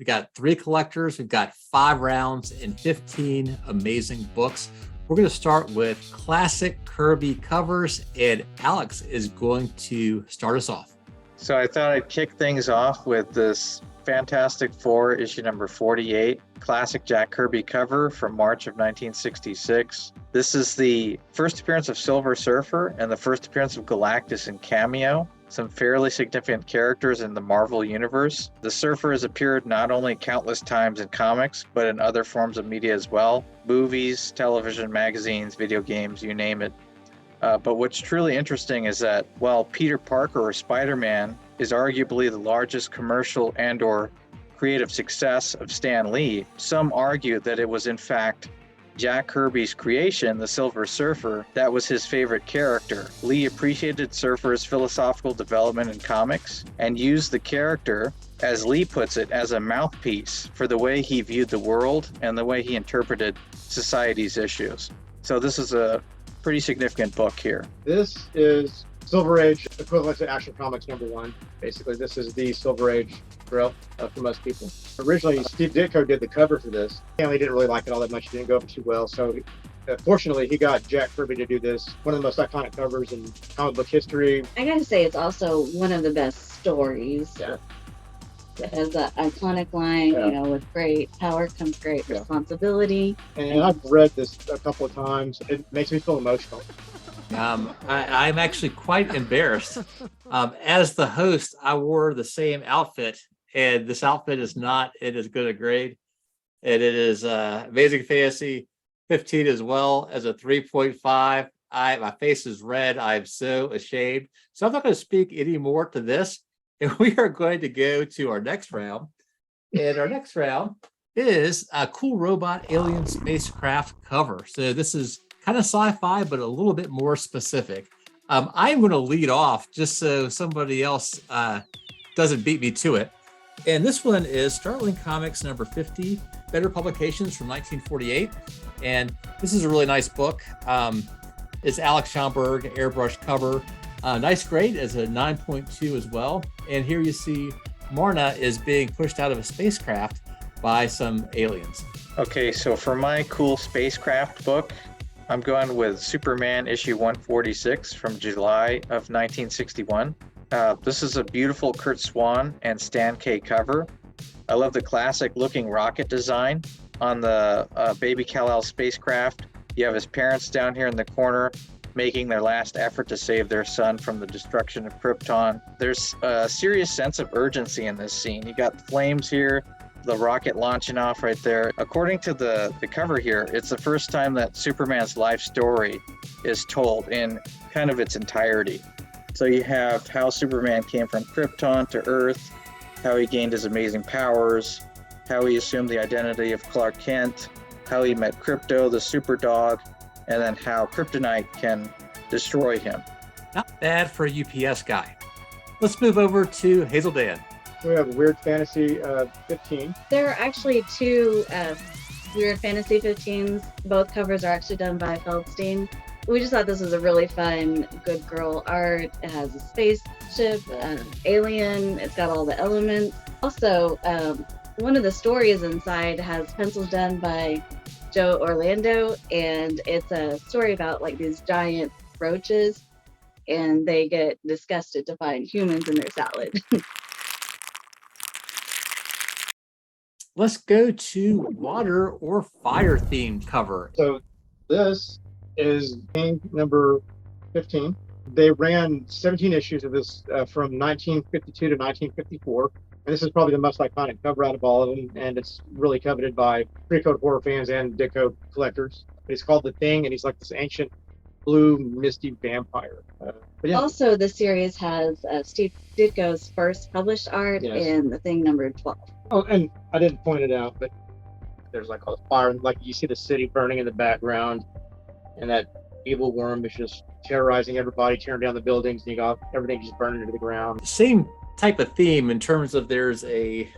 We got 3 collectors, we've got 5 rounds and 15 amazing books. We're going to start with Classic Kirby Covers, and Alex is going to start us off. So I thought I'd kick things off with this Fantastic Four issue number 48, Classic Jack Kirby cover from March of 1966. This is the first appearance of Silver Surfer and the first appearance of Galactus in cameo. Some fairly significant characters in the Marvel Universe. The Surfer has appeared not only countless times in comics, but in other forms of media as well. Movies, television, magazines, video games, you name it. But what's truly interesting is that while Peter Parker or Spider-Man is arguably the largest commercial and/or creative success of Stan Lee, some argue that it was in fact Jack Kirby's creation, the Silver Surfer, that was his favorite character. Lee appreciated Surfer's philosophical development in comics and used the character, as Lee puts it, as a mouthpiece for the way he viewed the world and the way he interpreted society's issues. So this is a pretty significant book here. This is Silver Age equivalent to Action Comics #1. Basically, this is the Silver Age grill for most people. Originally, Steve Ditko did the cover for this. Stanley didn't really like it all that much. It didn't go over too well. So fortunately, he got Jack Kirby to do this. One of the most iconic covers in comic book history. I gotta say, it's also one of the best stories. Yeah. It has that iconic line, you know, with great power comes great responsibility. And I've read this a couple of times. It makes me feel emotional. I'm actually quite embarrassed. As the host, I wore the same outfit, and this outfit is not in as good a grade. And it is Amazing Fantasy 15 as well as a 3.5. My face is red. I'm so ashamed. So I'm not going to speak any more to this. And we are going to go to our next round. And our next round is a cool robot alien spacecraft cover. So this is kind of sci-fi, but a little bit more specific. I'm going to lead off just so somebody else doesn't beat me to it. And this one is Startling Comics number 50, Better Publications from 1948. And this is a really nice book. It's Alex Schomburg, airbrush cover. Nice grade as a 9.2 as well. And here you see Marna is being pushed out of a spacecraft by some aliens. Okay, so for my cool spacecraft book, I'm going with Superman issue 146 from July of 1961. This is a beautiful Kurt Swan and Stan K cover. I love the classic looking rocket design on the baby Kal-El spacecraft. You have his parents down here in the corner making their last effort to save their son from the destruction of Krypton. There's a serious sense of urgency in this scene. You got flames here, the rocket launching off right there. According to the cover here, it's the first time that Superman's life story is told in kind of its entirety. So you have how Superman came from Krypton to Earth, how he gained his amazing powers, how he assumed the identity of Clark Kent, how he met Krypto, the super dog, and then how Kryptonite can destroy him. Not bad for a UPS guy. Let's move over to Hazel Dan. We have Weird Fantasy 15. There are actually 2 Weird Fantasy 15s. Both covers are actually done by Feldstein. We just thought this was a really fun, good girl art. It has a spaceship, alien. It's got all the elements. Also, one of the stories inside has pencils done by Joe Orlando, and it's a story about like these giant roaches, and they get disgusted to find humans in their salad. Let's go to water or fire themed cover. So this is King number 15. They ran 17 issues of this from 1952 to 1954. And this is probably the most iconic cover out of all of them. And it's really coveted by pre-code horror fans and Ditko collectors. It's called The Thing, and he's like this ancient blue misty vampire. Also, the series has Steve Ditko's first published art in The Thing number 12. Oh, and I didn't point it out, but there's like all the fire, like you see the city burning in the background, and that evil worm is just terrorizing everybody, tearing down the buildings, and you got everything just burning to the ground. Same type of theme in terms of there's a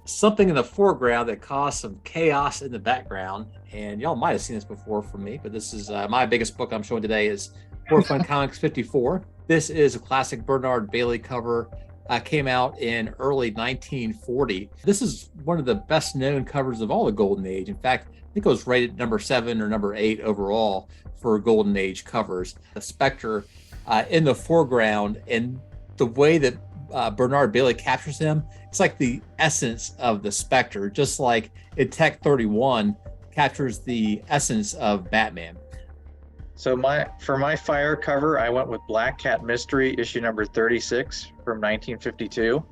something in the foreground that caused some chaos in the background. And y'all might have seen this before from me, but this is my biggest book I'm showing today is Horror Fun Comics 54. This is a classic Bernard Bailey cover. came out in early 1940. This is one of the best known covers of all the Golden Age. In fact, I think it was rated number 7 or number 8 overall for Golden Age covers. The Spectre in the foreground, and the way that Bernard Bailey captures him, it's like the essence of the Spectre, just like in Tech 31 captures the essence of Batman. So for my fire cover, I went with Black Cat Mystery, issue number 36 from 1952.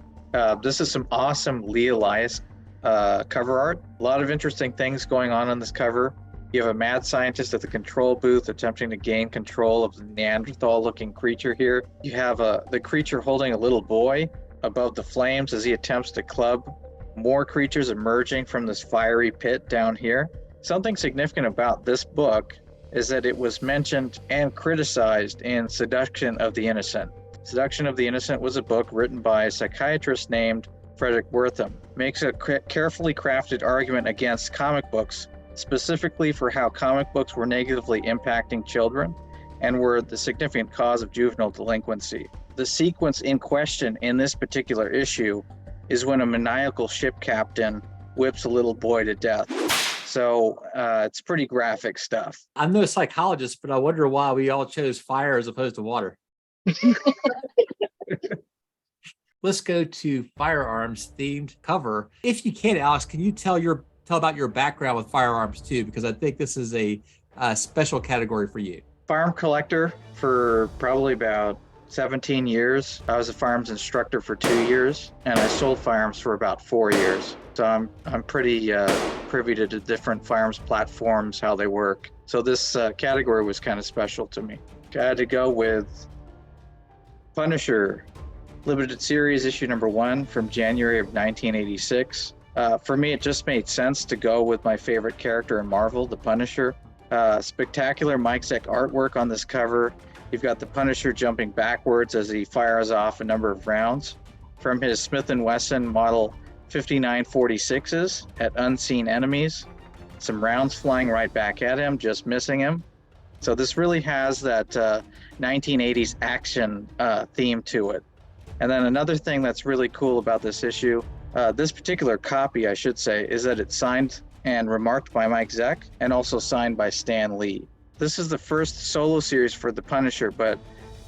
This is some awesome Lee Elias cover art. A lot of interesting things going on this cover. You have a mad scientist at the control booth attempting to gain control of the Neanderthal-looking creature here. You have the creature holding a little boy above the flames as he attempts to club more creatures emerging from this fiery pit down here. Something significant about this book is that it was mentioned and criticized in Seduction of the Innocent. Seduction of the Innocent was a book written by a psychiatrist named Frederick Wertham. Makes a carefully crafted argument against comic books, specifically for how comic books were negatively impacting children and were the significant cause of juvenile delinquency. The sequence in question in this particular issue is when a maniacal ship captain whips a little boy to death. So it's pretty graphic stuff. I'm no psychologist, but I wonder why we all chose fire as opposed to water. Let's go to firearms themed cover. If you can, Alex, can you tell about your background with firearms too? Because I think this is a special category for you. Firearm collector for probably about 17 years. I was a firearms instructor for 2 years, and I sold firearms for about 4 years. So I'm pretty privy to the different firearms platforms, how they work. So this category was kind of special to me. I had to go with Punisher, limited series issue number 1 from January of 1986. For me, it just made sense to go with my favorite character in Marvel, the Punisher. Spectacular Mike Zeck artwork on this cover. You've got the Punisher jumping backwards as he fires off a number of rounds from his Smith & Wesson model 5946s at unseen enemies. Some rounds flying right back at him, just missing him. So this really has that 1980s action theme to it. And then another thing that's really cool about this issue, this particular copy, I should say, is that it's signed and remarked by Mike Zeck and also signed by Stan Lee. This is the first solo series for the Punisher, but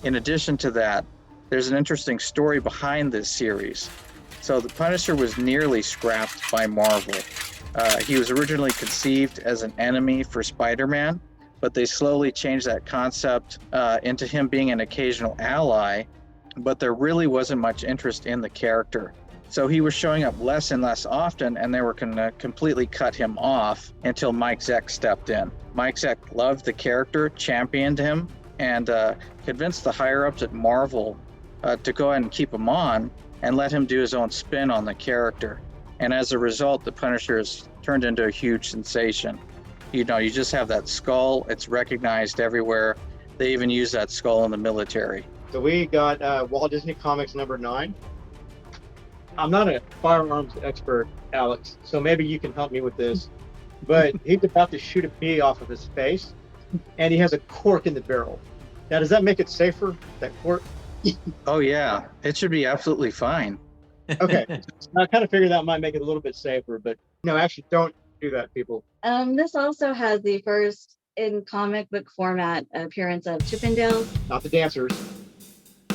in addition to that, there's an interesting story behind this series. So the Punisher was nearly scrapped by Marvel. He was originally conceived as an enemy for Spider-Man, but they slowly changed that concept into him being an occasional ally, but there really wasn't much interest in the character. So he was showing up less and less often, and they were going to completely cut him off until Mike Zeck stepped in. Mike Zeck loved the character, championed him, and convinced the higher-ups at Marvel to go ahead and keep him on and let him do his own spin on the character. And as a result, the Punisher has turned into a huge sensation. You know, you just have that skull, it's recognized everywhere. They even use that skull in the military. So we got Walt Disney Comics number 9. I'm not a firearms expert, Alex, so maybe you can help me with this. But he's about to shoot a bee off of his face, and he has a cork in the barrel. Now, does that make it safer, that cork? Oh yeah, it should be absolutely fine. Okay, I kind of figured that might make it a little bit safer, but no, actually don't do that, people. This also has the first in comic book format appearance of Chippendales. Not the dancers.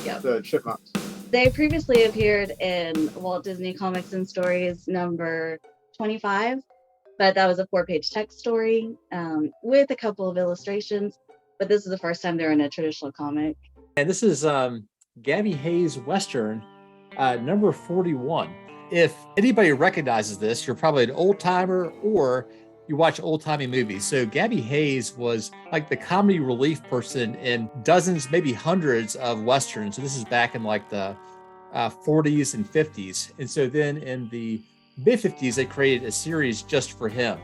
Yep. The chipmunks. They previously appeared in Walt Disney Comics and Stories number 25, but that was a 4-page text story with a couple of illustrations. But this is the first time they're in a traditional comic. And this is Gabby Hayes Western, number 41. If anybody recognizes this, you're probably an old timer or you watch old timey movies. So Gabby Hayes was like the comedy relief person in dozens, maybe hundreds of Westerns. So this is back in like the 40s and 50s. And so then in the mid 50s, they created a series just for him.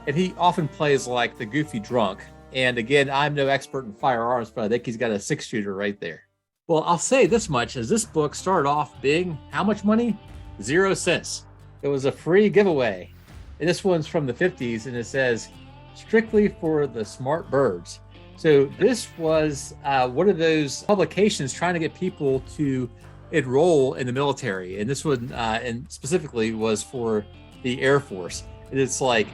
And he often plays like the goofy drunk. And again, I'm no expert in firearms, but I think he's got a 6-shooter right there. Well, I'll say this much, as this book started off being how much money? 0 cents. It was a free giveaway. And this one's from the 50s, and it says, strictly for the smart birds. So this was one of those publications trying to get people to enroll in the military. And this one, and specifically was for the Air Force. And it's like,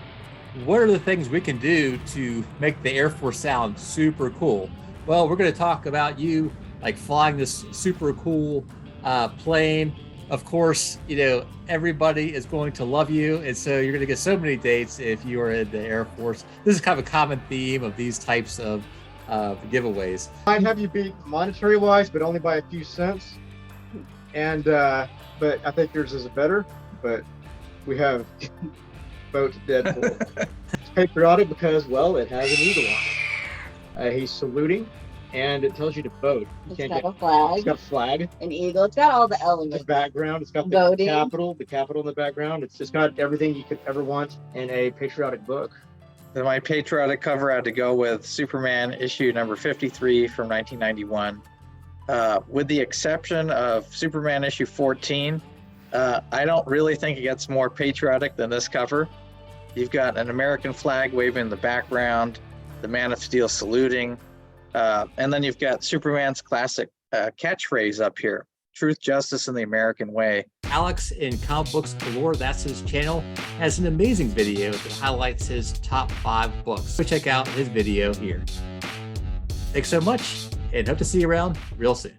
what are the things we can do to make the Air Force sound super cool? Well, we're going to talk about you like flying this super cool plane. Of course, you know, everybody is going to love you. And so you're going to get so many dates if you are in the Air Force. This is kind of a common theme of these types of giveaways. I'd have you beat monetary wise, but only by a few cents. And but I think yours is better. But we have Boat Deadpool. It's patriotic because, well, it has an eagle on it. He's saluting, and it tells you to vote. You It's can't got get. a flag, It's got a flag. an eagle. It's got all the The elements. background. It's got the Voting. the capital in the background. It's just got everything you could ever want in a patriotic book. Then my patriotic cover I had to go with Superman issue number 53 from 1991. With the exception of Superman issue 14, I don't really think it gets more patriotic than this cover. You've got an American flag waving in the background, the Man of Steel saluting, and then you've got Superman's classic catchphrase up here: truth, justice, and the American way. Alex in Comic Books Galore, that's his channel, has an amazing video that highlights his top 5 books. So check out his video here. Thanks so much, and hope to see you around real soon.